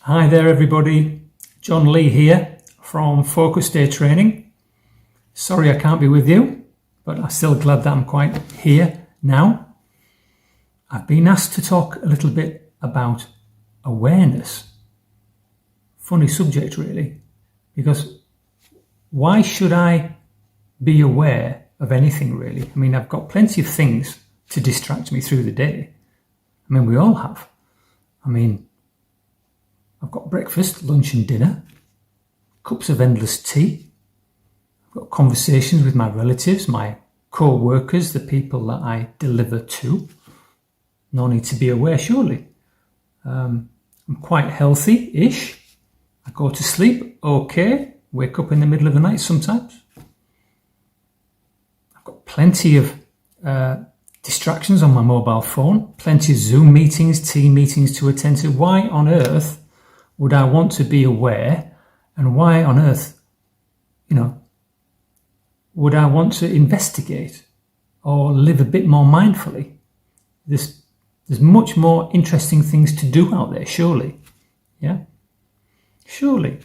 Hi there everybody, Jon Lee here from Focus Day Training. Sorry I can't be with you, but I'm still glad that I'm quite here now. I've been asked to talk a little bit about awareness. Funny subject really, because why should I be aware of anything really? I mean, I've got plenty of things to distract me through the day. I mean, we all have. I've got breakfast, lunch and dinner, cups of endless tea. I've got conversations with my relatives, my co-workers, the people that I deliver to. No need to be aware, surely. I'm quite healthy-ish. I go to sleep okay, wake up in the middle of the night sometimes. I've got plenty of distractions on my mobile phone, plenty of Zoom meetings, team meetings to attend to. Why on earth would I want to be aware, and why on earth, would I want to investigate or live a bit more mindfully? There's much more interesting things to do out there, surely. Yeah? Surely.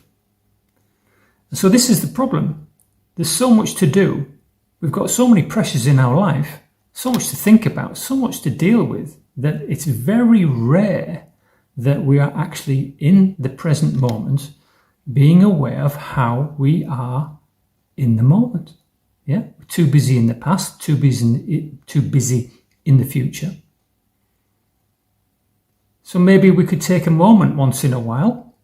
So this is the problem. There's so much to do. We've got so many pressures in our life, so much to think about, so much to deal with, that it's very rare that we are actually in the present moment, being aware of how we are in the moment. Yeah, we're too busy in the past, too busy in the future. So maybe we could take a moment once in a while,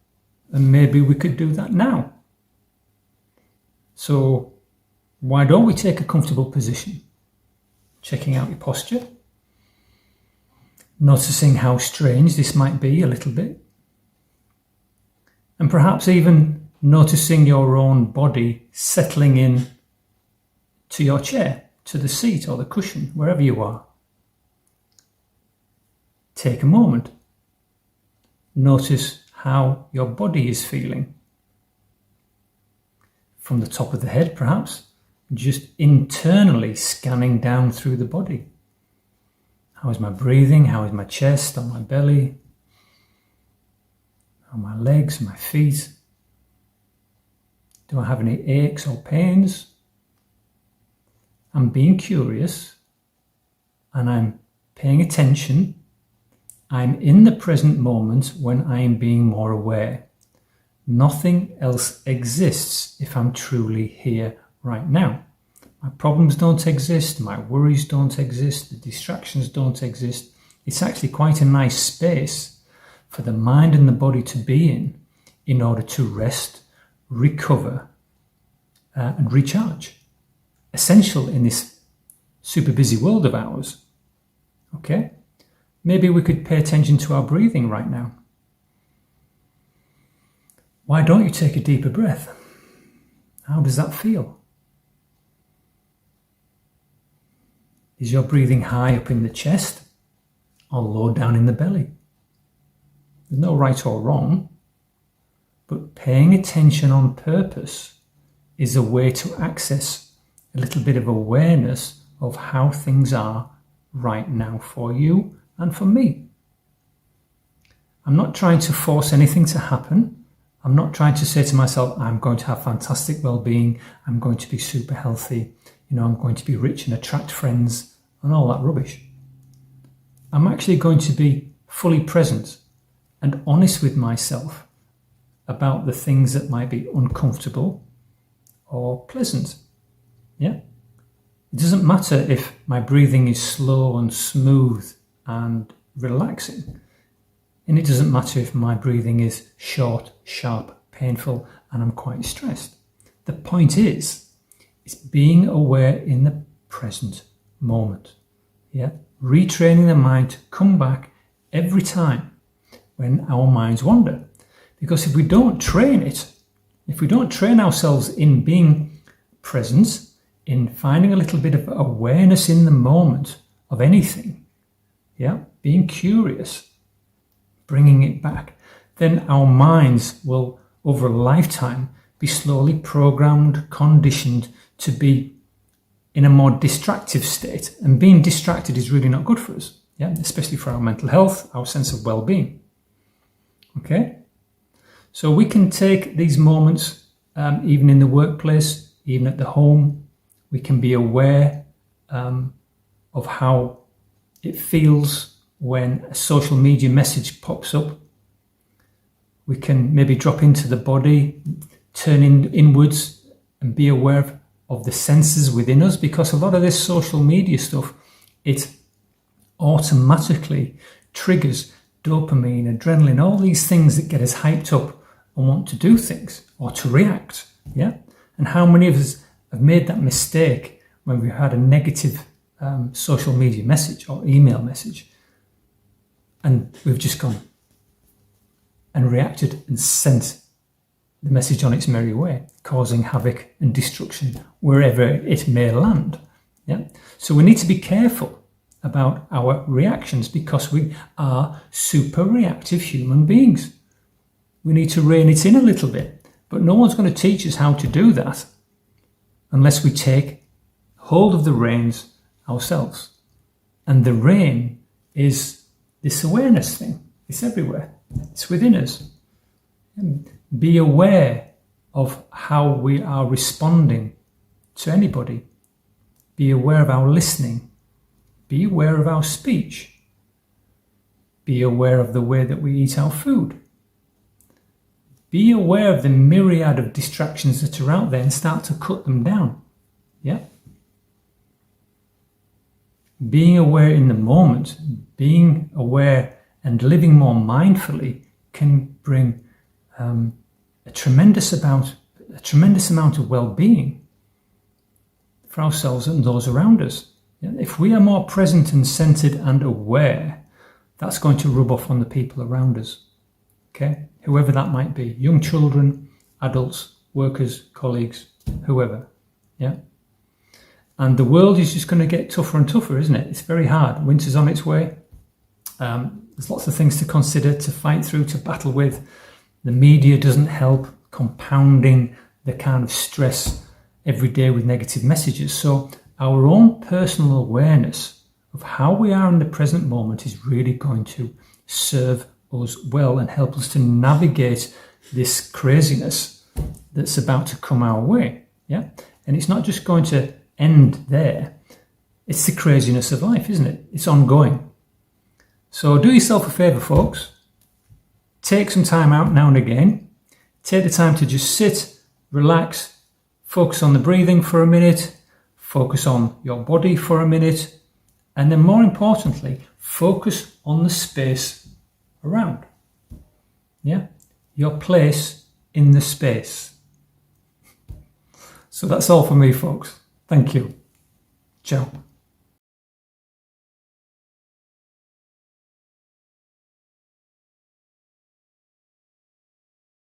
and maybe we could do that now. So why don't we take a comfortable position, checking out your posture, noticing how strange this might be a little bit, and perhaps even noticing your own body settling in to your chair, to the seat or the cushion, wherever you are. Take a moment. Notice how your body is feeling. From the top of the head, perhaps, just internally scanning down through the body. How is my breathing? How is my chest, on my belly, on my legs, my feet? Do I have any aches or pains? I'm being curious and I'm paying attention. I'm in the present moment when I am being more aware. Nothing else exists if I'm truly here right now. My problems don't exist, my worries don't exist, the distractions don't exist. It's actually quite a nice space for the mind and the body to be in order to rest, recover, and recharge. Essential in this super busy world of ours. Okay? Maybe we could pay attention to our breathing right now. Why don't you take a deeper breath? How does that feel? Is your breathing high up in the chest or low down in the belly? There's no right or wrong, but paying attention on purpose is a way to access a little bit of awareness of how things are right now for you and for me. I'm not trying to force anything to happen. I'm not trying to say to myself, I'm going to have fantastic well-being, I'm going to be super healthy, I'm going to be rich and attract friends and all that rubbish. I'm actually going to be fully present and honest with myself about the things that might be uncomfortable or pleasant. Yeah? It doesn't matter if my breathing is slow and smooth and relaxing. And it doesn't matter if my breathing is short, sharp, painful, and I'm quite stressed. The point is being aware in the present moment. Yeah? Retraining the mind to come back every time when our minds wander. Because if we don't train it, if we don't train ourselves in being present, in finding a little bit of awareness in the moment of anything, yeah, being curious, bringing it back, then our minds will, over a lifetime, be slowly programmed, conditioned to be in a more distractive state. And being distracted is really not good for us, yeah, especially for our mental health, our sense of well-being. Okay? So we can take these moments, even in the workplace, even at the home. We can be aware of how it feels when a social media message pops up. We can maybe drop into the body, turn inwards and be aware of the senses within us, because a lot of this social media stuff, it automatically triggers dopamine, adrenaline, all these things that get us hyped up and want to do things or to react. Yeah. And how many of us have made that mistake when we've had a negative social media message or email message, and we've just gone and reacted and sent the message on its merry way, causing havoc and destruction wherever it may land. Yeah. So we need to be careful about our reactions, because we are super reactive human beings. We need to rein it in a little bit, but no one's going to teach us how to do that unless we take hold of the reins ourselves. And the rein is this awareness thing. It's everywhere. It's within us. Be aware of how we are responding to anybody. Be aware of our listening. Be aware of our speech. Be aware of the way that we eat our food. Be aware of the myriad of distractions that are out there and start to cut them down. Yeah? Being aware in the moment, being aware and living more mindfully can bring a tremendous amount of well-being for ourselves and those around us. If we are more present and centered and aware, that's going to rub off on the people around us. Okay, whoever that might be, young children, adults, workers, colleagues, whoever. Yeah. And the world is just going to get tougher and tougher, isn't it? It's very hard. Winter's on its way. There's lots of things to consider, to fight through, to battle with. The media doesn't help, compounding the kind of stress every day with negative messages. So our own personal awareness of how we are in the present moment is really going to serve us well and help us to navigate this craziness that's about to come our way. Yeah. And it's not just going to end there. It's the craziness of life, isn't it? It's ongoing. So do yourself a favor, folks. Take some time out now and again. Take the time to just sit, relax, focus on the breathing for a minute, focus on your body for a minute, and then more importantly, focus on the space around. Yeah? Your place in the space. So that's all for me, folks. Thank you. Ciao.